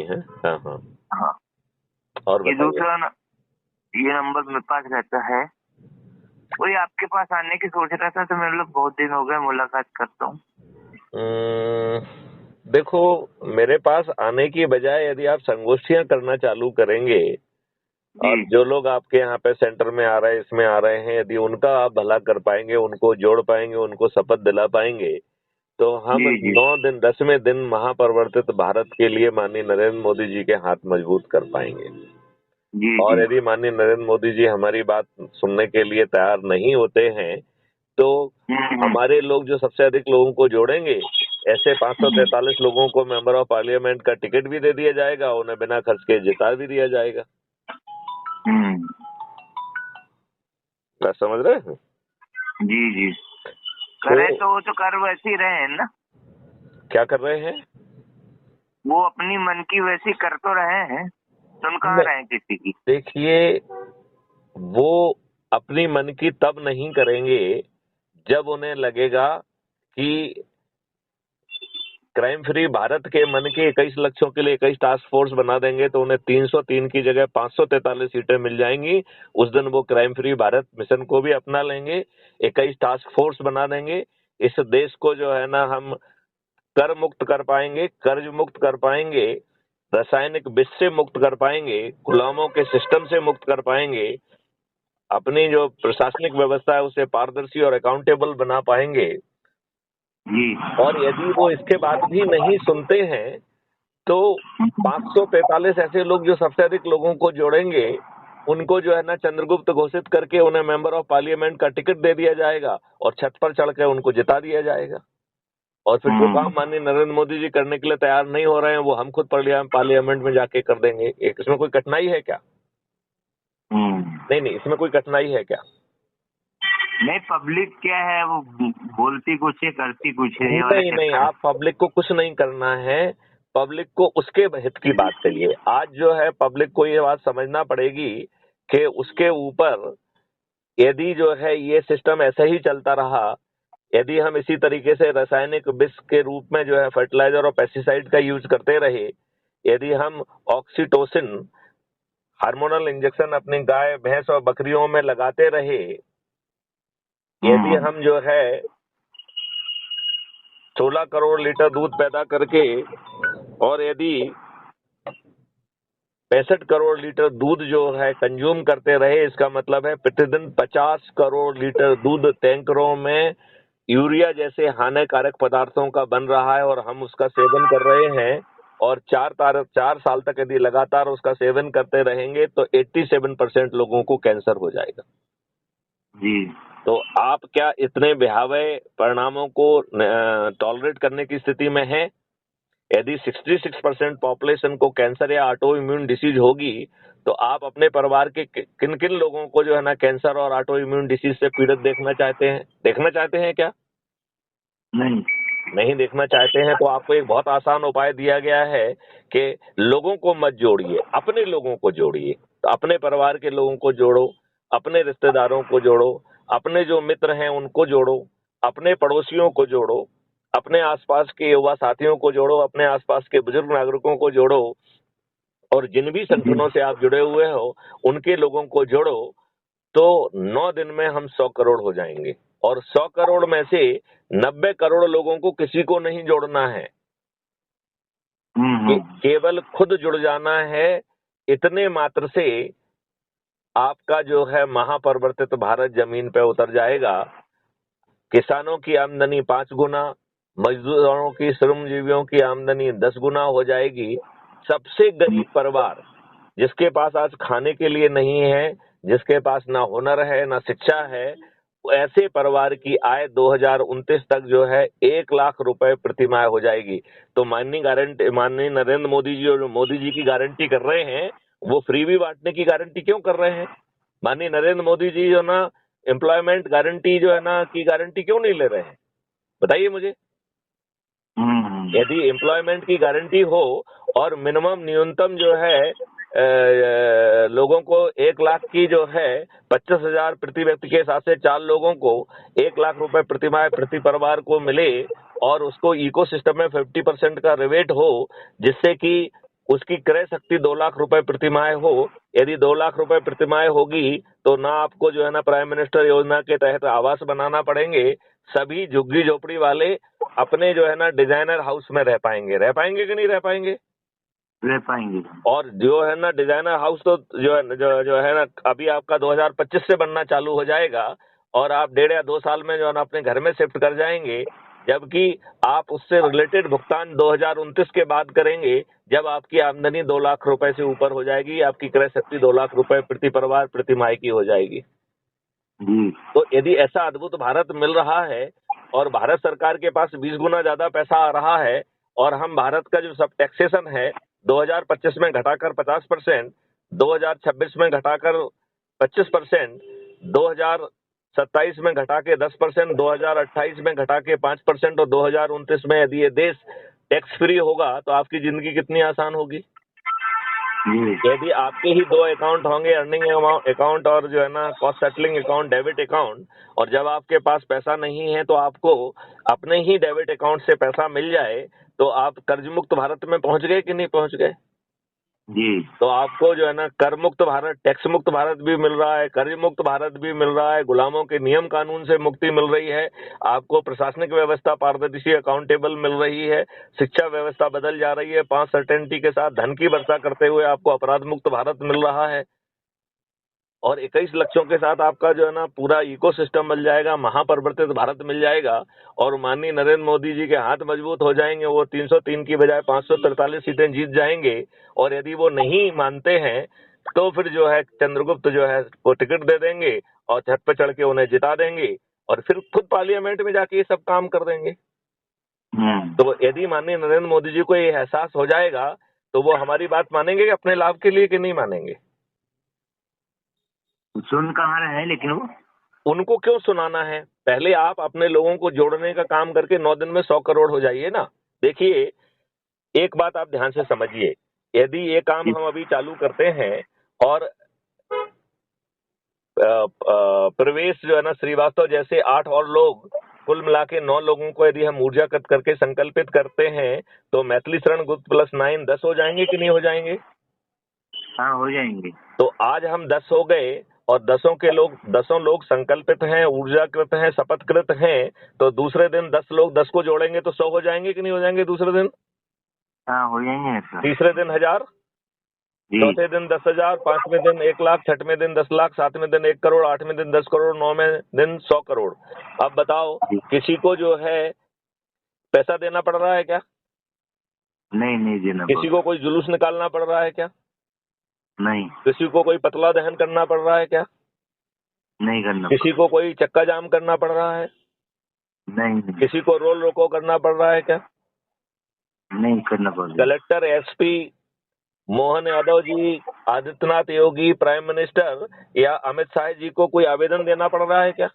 है। हाँ हाँ, हाँ, और ये बताइए। दूसरा ये नंबर मेरे पास रहता है। वही आपके पास आने की सोच रहा था, तो मेरे लोग बहुत दिन हो गए, मुलाकात करता हूँ। देखो, मेरे पास आने की बजाय यदि आप संगोष्ठियां करना चालू करेंगे और जी जो लोग आपके यहाँ पे सेंटर में आ रहे हैं, इसमें आ रहे हैं, यदि उनका आप भला कर पाएंगे, उनको जोड़ पाएंगे, उनको शपथ दिला पाएंगे, तो हम जी जी 9 दिन 10वें दिन महापरिवर्तित भारत के लिए माननीय नरेंद्र मोदी जी के हाथ मजबूत कर पाएंगे। जी और जी। यदि माननीय नरेंद्र मोदी जी हमारी बात सुनने के लिए तैयार नहीं होते हैं, तो हम्म। हमारे लोग जो सबसे अधिक लोगों को जोड़ेंगे, ऐसे 543 लोगों को मेंबर ऑफ पार्लियामेंट का टिकट भी दे दिया जाएगा, उन्हें बिना खर्च के जिता भी दिया जाएगा। हम्म। बात समझ रहे हैं? जी जी। तो करे तो वो तो कर वैसे ही रहे हैं ना। क्या कर रहे हैं? वो अपनी मन की वैसी कर तो रहे हैं, सुन कहाँ रहे हैं किसी की। देखिए, वो अपनी मन की तब नहीं करेंगे जब उन्हें लगेगा कि क्राइम फ्री भारत के मन के 21 लक्ष्यों के लिए 21 टास्क फोर्स बना देंगे तो उन्हें 303 की जगह 543 सीटें मिल जाएंगी। उस दिन वो क्राइम फ्री भारत मिशन को भी अपना लेंगे, 21 टास्क फोर्स बना देंगे। इस देश को जो है ना, हम कर मुक्त कर पाएंगे, कर्ज मुक्त कर पाएंगे, रासायनिक विष से मुक्त कर पाएंगे, गुलामों के सिस्टम से मुक्त कर पाएंगे, अपनी जो प्रशासनिक व्यवस्था है उसे पारदर्शी और अकाउंटेबल बना पाएंगे। जी। और यदि वो इसके बाद भी नहीं सुनते हैं, तो 543 ऐसे लोग जो सबसे अधिक लोगों को जोड़ेंगे, उनको जो है ना चंद्रगुप्त घोषित करके उन्हें मेंबर ऑफ पार्लियामेंट का टिकट दे दिया जाएगा और छत पर चढ़ के उनको जिता दिया जाएगा। और फिर जो काम माननीय नरेंद्र मोदी जी करने के लिए तैयार नहीं हो रहे हैं, वो हम खुद पार्लियामेंट में जाके कर देंगे। इसमें कोई कठिनाई है क्या? नहीं नहीं, इसमें कोई कठिनाई है क्या? नहीं, पब्लिक क्या है, वो बोलती कुछ है करती कुछ है, ये वाला नहीं नहीं, चक्कर है। आप पब्लिक को कुछ नहीं करना है। पब्लिक को उसके हित की बात करिए। आज जो है पब्लिक को ये बात समझना पड़ेगी कि उसके ऊपर यदि जो है ये सिस्टम ऐसे ही चलता रहा, यदि हम इसी तरीके से रासायनिक विष के रूप में जो है फर्टिलाइजर और पेस्टिसाइड का यूज करते रहे, यदि हम ऑक्सीटोसिन हार्मोनल इंजेक्शन अपनी गाय भैंस और बकरियों में लगाते रहे, यदि हम जो है 16 करोड़ लीटर दूध पैदा करके और यदि 65 करोड़ लीटर दूध जो है कंज्यूम करते रहे, इसका मतलब है प्रतिदिन 50 करोड़ लीटर दूध टैंकरों में यूरिया जैसे हानिकारक पदार्थों का बन रहा है और हम उसका सेवन कर रहे हैं। और 4 साल तक यदि लगातार उसका सेवन करते रहेंगे तो 87% लोगों को कैंसर हो जाएगा। जी। तो आप क्या इतने भयावह परिणामों को टॉलरेट करने की स्थिति में हैं? यदि 66% पॉपुलेशन को कैंसर या ऑटो इम्यून डिसीज होगी, तो आप अपने परिवार के किन किन लोगों को जो है ना कैंसर और ऑटो इम्यून डिसीज से पीड़ित देखना चाहते हैं क्या? नहीं देखना चाहते हैं, तो आपको एक बहुत आसान उपाय दिया गया है कि लोगों को मत जोड़िए, अपने लोगों को जोड़िए। तो अपने परिवार के लोगों को जोड़ो, अपने रिश्तेदारों को जोड़ो, अपने जो मित्र हैं उनको जोड़ो, अपने पड़ोसियों को जोड़ो, अपने आसपास के युवा साथियों को जोड़ो, अपने आसपास के बुजुर्ग नागरिकों को जोड़ो, और जिन भी संगठनों से आप जुड़े हुए हो उनके लोगों को जोड़ो। तो 9 दिन में हम 100 करोड़ हो जाएंगे। और 100 करोड़ में से 90 करोड़ लोगों को किसी को नहीं जोड़ना है, केवल खुद जुड़ जाना है। इतने मात्र से आपका जो है महापरिवर्तित भारत जमीन पे उतर जाएगा। किसानों की आमदनी 5 गुना, मजदूरों की, श्रमजीवियों की आमदनी 10 गुना हो जाएगी। सबसे गरीब परिवार जिसके पास आज खाने के लिए नहीं है, जिसके पास ना हुनर है ना शिक्षा है, ऐसे परिवार की आय 2029 तक जो है 1 लाख रुपए प्रति माह हो जाएगी। तो माननीय नरेंद्र मोदी जी और मोदी जी की गारंटी कर रहे हैं, वो फ्रीबी बांटने की गारंटी क्यों कर रहे हैं? माननीय नरेंद्र मोदी जी जो ना एम्प्लॉयमेंट गारंटी जो है ना की गारंटी क्यों नहीं ले रहे हैं? बताइए मुझे। यदि एम्प्लॉयमेंट की गारंटी हो और मिनिमम न्यूनतम जो है लोगों को 1 लाख की जो है 25,000 प्रति व्यक्ति के हिसाब से 4 लोगों को 1 लाख रुपए प्रति माह प्रति परिवार को मिले और उसको इकोसिस्टम में 50% का रिबेट हो, जिससे कि उसकी क्रय शक्ति 2 लाख रुपए प्रतिमाह हो। यदि 2 लाख रुपए प्रतिमाह होगी तो ना आपको जो है ना प्राइम मिनिस्टर योजना के तहत आवास बनाना पड़ेंगे। सभी झुग्गी झोपड़ी वाले अपने जो है ना डिजाइनर हाउस में रह पाएंगे कि नहीं रह पाएंगे? रह पाएंगे। और जो है ना डिजाइनर हाउस तो जो है ना अभी आपका 2025 से बनना चालू हो जाएगा और आप 1.5 या 2 साल में जो है ना अपने घर में शिफ्ट कर जाएंगे, जबकि आप उससे रिलेटेड भुगतान 2029 के बाद करेंगे, जब आपकी आमदनी 2 लाख रुपए से ऊपर हो जाएगी, आपकी क्रय शक्ति 2 लाख रुपए प्रति परिवार प्रति माह की हो जाएगी। तो यदि ऐसा अद्भुत भारत मिल रहा है और भारत सरकार के पास 20 गुना ज्यादा पैसा आ रहा है और हम भारत का जो सब टैक्सेशन है 2025 में घटाकर 50%, 2026 में घटाकर 25%, 2027 में घटा के 10%, 2028 में घटा के 5% और 2029 में यदि ये देश टैक्स फ्री होगा तो आपकी जिंदगी कितनी आसान होगी। यदि आपके ही 2 अकाउंट होंगे, अर्निंग अकाउंट और जो है ना cost settling account, debit account, और जब आपके पास पैसा नहीं है तो आपको अपने ही डेबिट अकाउंट से पैसा मिल जाए तो आप कर्ज मुक्त भारत में पहुंच गए कि नहीं पहुंच गए? जी। तो आपको जो है ना कर मुक्त भारत, टैक्स मुक्त भारत भी मिल रहा है, कर्ज मुक्त भारत भी मिल रहा है, गुलामों के नियम कानून से मुक्ति मिल रही है, आपको प्रशासनिक व्यवस्था पारदर्शी अकाउंटेबल मिल रही है, शिक्षा व्यवस्था बदल जा रही है, 5 सर्टेनिटी के साथ धन की वर्षा करते हुए आपको अपराध मुक्त भारत मिल रहा है और 21 लक्ष्यों के साथ आपका जो है ना पूरा इकोसिस्टम मिल जाएगा, महापरिवर्तित भारत मिल जाएगा और माननीय नरेंद्र मोदी जी के हाथ मजबूत हो जाएंगे। वो 303 की बजाय 543 सीटें जीत जाएंगे और यदि वो नहीं मानते हैं तो फिर जो है चंद्रगुप्त जो है वो टिकट दे देंगे और छत पे चढ़ के उन्हें जिता देंगे और फिर खुद पार्लियामेंट में जाके ये सब काम कर देंगे। तो यदि माननीय नरेंद्र मोदी जी को ये एहसास हो जाएगा तो वो हमारी बात मानेंगे अपने लाभ के लिए कि नहीं मानेंगे? सुन कहाँ रहे हैं लेकिन वो उनको क्यों सुनाना है? पहले आप अपने लोगों को जोड़ने का काम करके 9 दिन में 100 करोड़ हो जाइए ना। देखिए, एक बात आप ध्यान से समझिए, यदि ये काम हम अभी चालू करते हैं और प्रवेश जो है ना श्रीवास्तव जैसे 8 और लोग, कुल मिला के 9 लोगों को यदि हम ऊर्जागत करके संकल्पित करते हैं तो मैथिली शरण गुप्त प्लस 9 10 हो जाएंगे कि नहीं हो जाएंगे? हाँ, हो जाएंगे। तो आज हम 10 हो गए और 10 लोग संकल्पित हैं, ऊर्जाकृत हैं, शपथकृत हैं, तो दूसरे दिन 10 लोग 10 को जोड़ेंगे तो 100 हो जाएंगे कि नहीं हो जाएंगे दूसरे दिन? हाँ, हो जाएंगे सर। तीसरे दिन 1000, चौथे दिन 10,000, 5वें दिन 1 लाख, 6वें दिन 10 लाख, 7वें दिन 1 करोड़, 8वें दिन 10 करोड़, 9वें दिन 100 करोड़। अब बताओ, किसी को जो है पैसा देना पड़ रहा है क्या? नहीं देना। किसी को कोई जुलूस निकालना पड़ रहा है क्या? नहीं। किसी को कोई पतला दहन करना पड़ रहा है क्या? नहीं करना। किसी को कोई चक्का जाम करना पड़ रहा है? नहीं। किसी को रोल रोको करना पड़ रहा है क्या? नहीं करना पड़ रहा। Collector, SP, Mohan Yadav ji, Adityanath Yogi, prime minister या अमित शाह जी को कोई आवेदन देना पड़ रहा है क्या?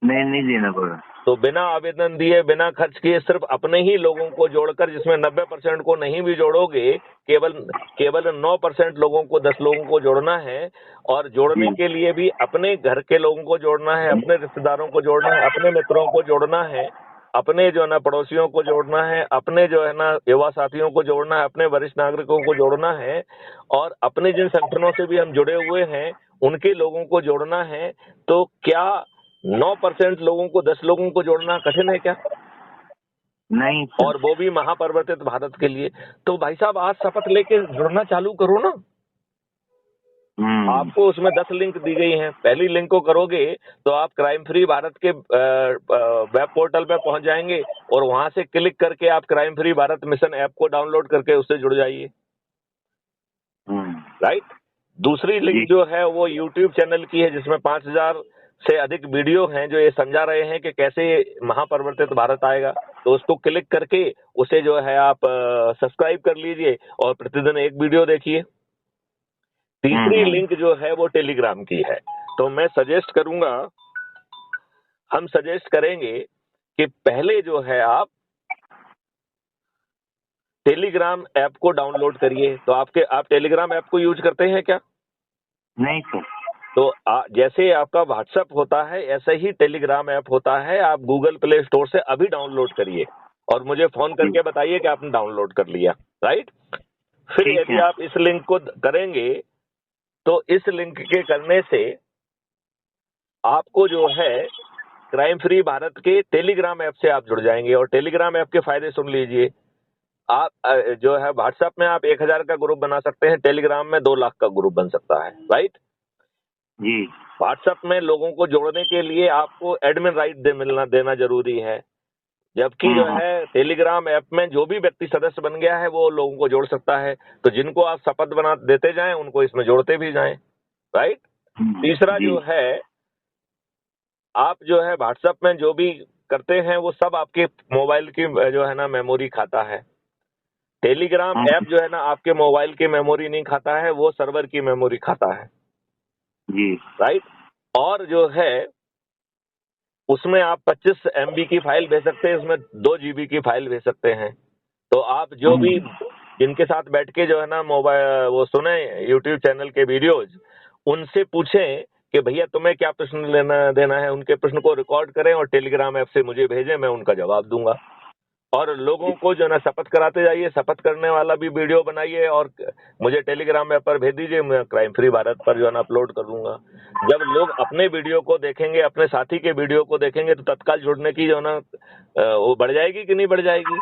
नहीं देना पड़ा। तो बिना आवेदन दिए, बिना खर्च किए, सिर्फ अपने ही लोगों को जोड़कर, जिसमें 90% को नहीं भी जोड़ोगे, केवल 9% लोगों को, 10 लोगों को जोड़ना है और जोड़ने के लिए भी अपने घर के लोगों को जोड़ना है, अपने रिश्तेदारों को जोड़ना है, अपने मित्रों को जोड़ना है, अपने जो है ना पड़ोसियों को जोड़ना है, अपने जो है ना युवा साथियों को जोड़ना है, अपने वरिष्ठ नागरिकों को जोड़ना है और अपने जिन संगठनों से भी हम जुड़े हुए हैं उनके लोगों को जोड़ना है। तो क्या 9% लोगों को 10 लोगों को जोड़ना कठिन है क्या? नहीं। और वो भी महापरिवर्तित भारत के लिए। तो भाई साहब, आज शपथ लेके जुड़ना चालू करो ना। आपको उसमें 10 लिंक दी गई हैं। पहली लिंक को करोगे तो आप क्राइम फ्री भारत के वेब पोर्टल पे पहुंच जाएंगे और वहां से क्लिक करके आप crime free Bharat mission app को डाउनलोड करके उससे जुड़ जाइए। राइट। दूसरी लिंक जो है वो यूट्यूब चैनल की है, जिसमें 5000 से अधिक वीडियो हैं जो ये समझा रहे हैं कि कैसे महापरिवर्तित भारत आएगा। तो उसको क्लिक करके उसे जो है आप सब्सक्राइब कर लीजिए और प्रतिदिन एक वीडियो देखिए। तीसरी लिंक जो है वो टेलीग्राम की है। तो मैं सजेस्ट करूंगा, हम सजेस्ट करेंगे कि पहले जो है आप टेलीग्राम ऐप को डाउनलोड करिए। तो आप टेलीग्राम ऐप को यूज करते हैं क्या? नहीं सर। तो जैसे आपका व्हाट्सएप होता है ऐसे ही टेलीग्राम ऐप होता है। आप गूगल प्ले स्टोर से अभी डाउनलोड करिए और मुझे फोन करके बताइए कि आपने डाउनलोड कर लिया। राइट। फिर ठीक यदि है। आप इस लिंक को करेंगे तो इस लिंक के करने से आपको जो है क्राइम फ्री भारत के टेलीग्राम ऐप से आप जुड़ जाएंगे। और टेलीग्राम ऐप के फायदे सुन लीजिए। आप जो है व्हाट्सएप में आप 1000 का ग्रुप बना सकते हैं, टेलीग्राम में 2 लाख का ग्रुप बन सकता है, राइट। जी। व्हाट्सएप में लोगों को जोड़ने के लिए आपको एडमिन राइट देना जरूरी है, जबकि जो है टेलीग्राम ऐप में जो भी व्यक्ति सदस्य बन गया है वो लोगों को जोड़ सकता है। तो जिनको आप शपथ बना देते जाएं उनको इसमें जोड़ते भी जाएं, राइट। तीसरा जी। जो है, आप जो है व्हाट्सएप में जो भी करते हैं वो सब आपके मोबाइल की जो है ना मेमोरी खाता है। टेलीग्राम ऐप जो है ना आपके मोबाइल की मेमोरी नहीं खाता है, वो सर्वर की मेमोरी खाता है, जी। राइट। और जो है उसमें आप 25 MB की फाइल भेज सकते हैं, उसमें 2 GB की फाइल भेज सकते हैं। तो आप जो भी जिनके साथ बैठ के जो है ना मोबाइल वो सुने यूट्यूब चैनल के वीडियोज, उनसे पूछें कि भैया तुम्हें क्या प्रश्न लेना देना है, उनके प्रश्न को रिकॉर्ड करें और टेलीग्राम ऐप से मुझे भेजें, मैं उनका जवाब दूंगा। और लोगों को जो है ना शपथ कराते जाइए, शपथ करने वाला भी वीडियो बनाइए और मुझे टेलीग्राम ऐप पर भेज दीजिए, मैं क्राइम फ्री भारत पर जो है ना अपलोड कर दूंगा। जब लोग अपने वीडियो को देखेंगे, अपने साथी के वीडियो को देखेंगे तो तत्काल जुड़ने की जो है ना वो बढ़ जाएगी कि नहीं बढ़ जाएगी।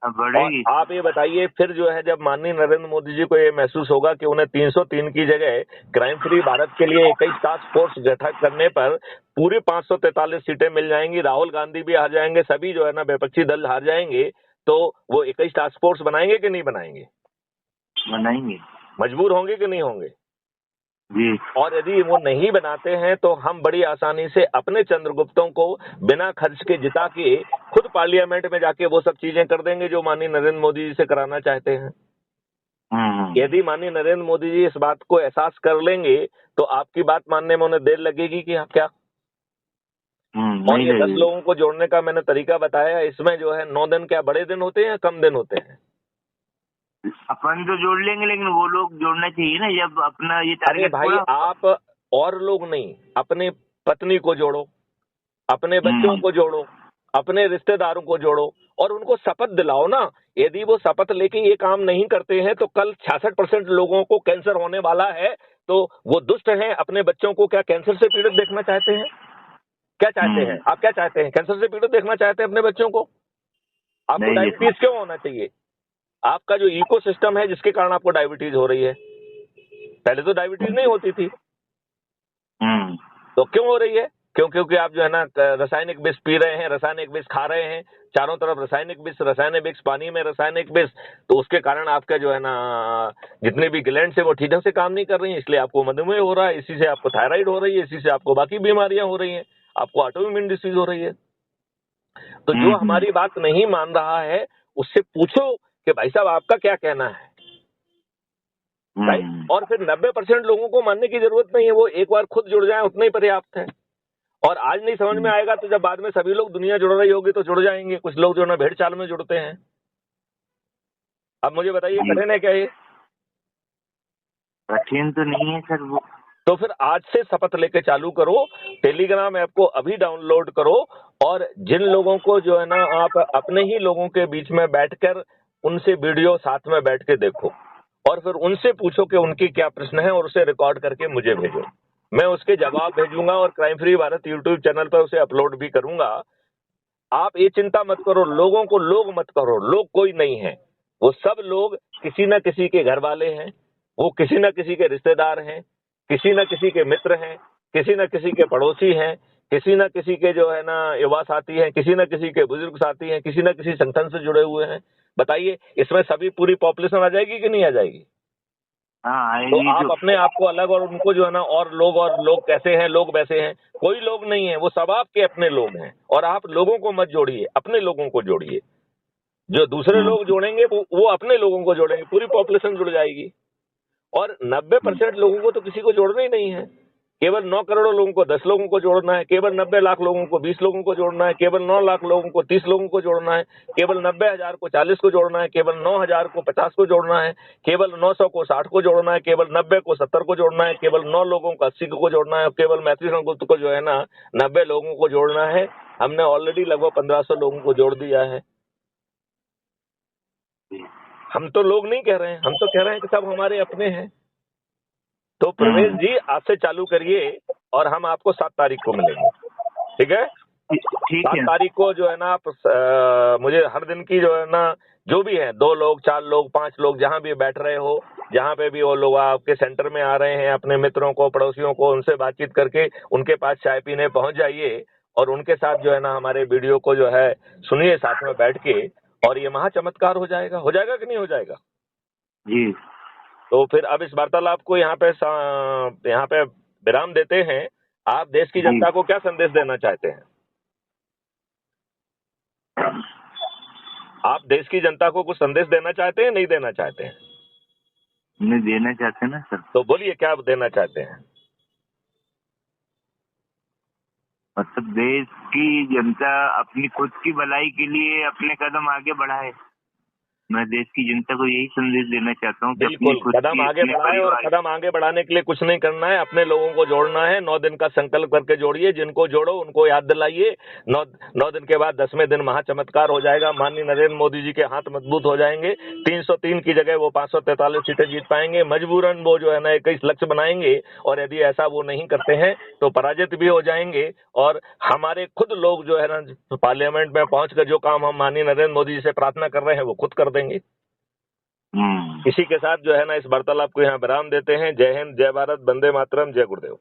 और बढ़ेगी। आप ये बताइए फिर जो है जब माननीय नरेंद्र मोदी जी को ये महसूस होगा कि उन्हें 303 की जगह क्राइम फ्री भारत के लिए 21 टास्क फोर्स गठन करने पर पूरी 543 सीटें मिल जाएंगी, राहुल गांधी भी हार जाएंगे, सभी जो है ना विपक्षी दल हार जाएंगे, तो वो 21 टास्क फोर्स बनाएंगे कि नहीं बनाएंगे? बनाएंगे। मजबूर होंगे कि नहीं होंगे? जी। और यदि वो नहीं बनाते हैं तो हम बड़ी आसानी से अपने चंद्रगुप्तों को बिना खर्च के जिता के खुद पार्लियामेंट में जाके वो सब चीजें कर देंगे जो माननीय नरेंद्र मोदी जी से कराना चाहते हैं। यदि माननीय नरेंद्र मोदी जी इस बात को एहसास कर लेंगे तो आपकी बात मानने में उन्हें देर लगेगी कि क्या? और नहीं ये 10 लगेगी। लोगों को जोड़ने का मैंने तरीका बताया, इसमें जो है 9 दिन क्या बड़े दिन होते हैं या कम दिन होते हैं? अपन तो जोड़ लेंगे, लेकिन वो लोग जोड़ना चाहिए ना जब अपना ये अरे टारगेट भाई, पूरा। आप और लोग नहीं, अपने पत्नी को जोड़ो, अपने बच्चों को जोड़ो, अपने रिश्तेदारों को जोड़ो और उनको शपथ दिलाओ ना। यदि वो शपथ लेके ये काम नहीं करते हैं तो कल 66% लोगों को कैंसर होने वाला है, तो वो दुष्ट हैं। अपने बच्चों को क्या कैंसर से पीड़ित देखना चाहते हैं? क्या चाहते हैं आप? क्या चाहते हैं? कैंसर से पीड़ित देखना चाहते हैं अपने बच्चों को? आपको नहीं डायबिटीज क्यों होना चाहिए? आपका जो इको सिस्टम है जिसके कारण आपको डायबिटीज हो रही है, पहले तो डायबिटीज नहीं होती थी, तो क्यों हो रही है? क्योंकि आप जो है ना रासायनिक विष पी रहे हैं, रासायनिक विष खा रहे हैं, चारों तरफ रासायनिक विष, पानी में रासायनिक विष, तो उसके कारण आपका जो है ना जितने भी ग्लैंड है वो ठीक से काम नहीं कर रही है, इसलिए आपको मधुमेह हो रहा है, इसी से आपको थायराइड हो रही है, इसी से आपको बाकी बीमारियां हो रही हैं, आपको ऑटोइम्यून डिसीज हो रही है। तो जो हमारी बात नहीं मान रहा है उससे पूछो कि भाई साहब आपका क्या कहना है, राइट। और फिर 90% लोगों को मानने की जरूरत नहीं है, वो एक बार खुद जुड़ जाए उतना ही पर्याप्त है। और आज नहीं समझ में आएगा तो जब बाद में सभी लोग दुनिया जुड़ रही होगी तो जुड़ जाएंगे। कुछ लोग जो ना भेड़ चाल में जुड़ते हैं। अब मुझे बताइए कठिन है क्या ये? कठिन तो नहीं है सर वो। तो फिर आज से शपथ लेके चालू करो, टेलीग्राम ऐप को अभी डाउनलोड करो और जिन लोगों को जो है ना आप अपने ही लोगों के बीच में बैठकर उनसे वीडियो साथ में बैठ के देखो और फिर उनसे पूछो कि उनकी क्या प्रश्न है और उसे रिकॉर्ड करके मुझे भेजो, मैं उसके जवाब भेजूंगा और crime free Bharat YouTube channel पर उसे अपलोड भी करूंगा। आप ये चिंता मत करो, लोगों को लोग मत करो, लोग कोई नहीं है, वो सब लोग किसी न किसी के घर वाले हैं, वो किसी न किसी के रिश्तेदार हैं, किसी न किसी के मित्र हैं, किसी न किसी के पड़ोसी हैं, किसी न किसी के जो है ना युवा साथी हैं, किसी न किसी के बुजुर्ग साथी हैं, किसी न किसी संगठन से जुड़े हुए हैं। बताइए इसमें सभी पूरी पॉपुलेशन आ जाएगी कि नहीं आ जाएगी? तो आप अपने आप को अलग और उनको जो है ना और लोग कैसे हैं, लोग वैसे हैं, कोई लोग नहीं है, वो सब आपके अपने लोग हैं। और आप लोगों को मत जोड़िए, अपने लोगों को जोड़िए। जो दूसरे लोग जोड़ेंगे वो अपने लोगों को जोड़ेंगे, पूरी पॉपुलेशन जुड़ जाएगी। और 90% लोगों को तो किसी को जोड़ना ही नहीं है। केवल 9 करोड़ लोगों को 10 लोगों को जोड़ना है, केवल 90 लाख लोगों को 20 लोगों को जोड़ना है, केवल 9 लाख लोगों को 30 लोगों को जोड़ना है, केवल 90,000 को 40 को जोड़ना है, केवल 9,000 को 50 को जोड़ना है, केवल 900 को 60 को जोड़ना है, केवल 90 को 70 को जोड़ना है, केवल 9 लोगों को 80 को जोड़ना है, केवल मैथिली संगुप्त को जो है ना 90 लोगों को जोड़ना है। हमने ऑलरेडी लगभग 1500 लोगों को जोड़ दिया है। हम तो लोग नहीं कह रहे हैं, हम तो कह रहे हैं कि सब हमारे अपने हैं। तो प्रवेश जी आज से चालू करिए और हम आपको 7 तारीख को मिलेंगे, ठीक है? ठीक 7 है। तारीख को जो है ना आप मुझे हर दिन की जो है ना जो भी है 2 लोग 4 लोग 5 लोग जहां भी बैठ रहे हो, जहां पे भी वो लोग आपके सेंटर में आ रहे हैं, अपने मित्रों को पड़ोसियों को उनसे बातचीत करके उनके पास चाय पीने पहुंच जाइए और उनके साथ जो है ना हमारे वीडियो को जो है सुनिए साथ में बैठ के, और ये महा चमत्कार हो जाएगा कि नहीं हो जाएगा? जी तो फिर अब इस वार्तालाप को यहाँ पे विराम देते हैं। आप देश की जी। जनता को क्या संदेश देना चाहते हैं? आप देश की जनता को कुछ संदेश देना चाहते हैं, नहीं देना चाहते हैं? नहीं देना चाहते ना सर। तो बोलिए क्या देना चाहते हैं? मतलब देश की जनता अपनी खुद की भलाई के लिए अपने कदम आगे बढ़ाए। मैं देश की जनता को यही संदेश देना चाहता हूँ कि अपनी बिल्कुल, खुद कदम की आगे अपने बढ़ाएं, और परिवार। कदम आगे बढ़ाने के लिए कुछ नहीं करना है, अपने लोगों को जोड़ना है। 9 दिन का संकल्प करके जोड़िए, जिनको जोड़ो उनको याद दिलाइए। 9 दिन के बाद 10वें दिन महाचमत्कार हो जाएगा। माननीय नरेंद्र मोदी जी के हाथ मजबूत हो जाएंगे। 303 की जगह वो 543 सीटें जीत पाएंगे। मजबूरन वो जो है ना 21 लक्ष्य बनाएंगे, और यदि ऐसा वो नहीं करते हैं तो पराजित भी हो जाएंगे। और हमारे खुद लोग जो है ना पार्लियामेंट में पहुंचकर जो काम हम माननीय नरेंद्र मोदी जी से प्रार्थना कर रहे हैं वो खुद कर देंगे। इसी के साथ जो है ना इस वार्तालाप को यहाँ विराम देते हैं। जय हिंद, जय भारत, वंदे मातरम, जय गुरुदेव।